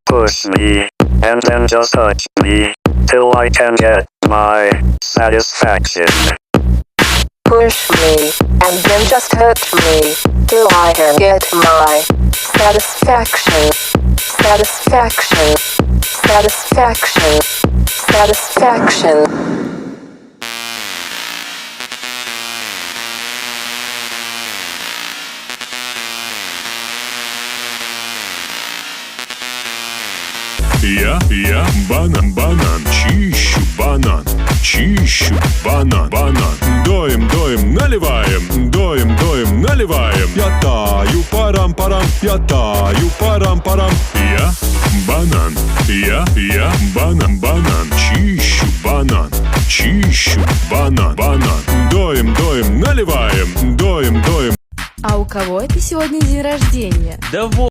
Push me, and then just touch me, till I can get my satisfaction. Push me, and then just hurt me, till I can get my satisfaction. Satisfaction. Satisfaction. Satisfaction. Я банан, чищу банан, доим, наливаем, наливаем. Я таю, парам, я таю, парам. Я банан, чищу банан, доим, наливаем, доим. А у кого это сегодня день рождения? Да вот.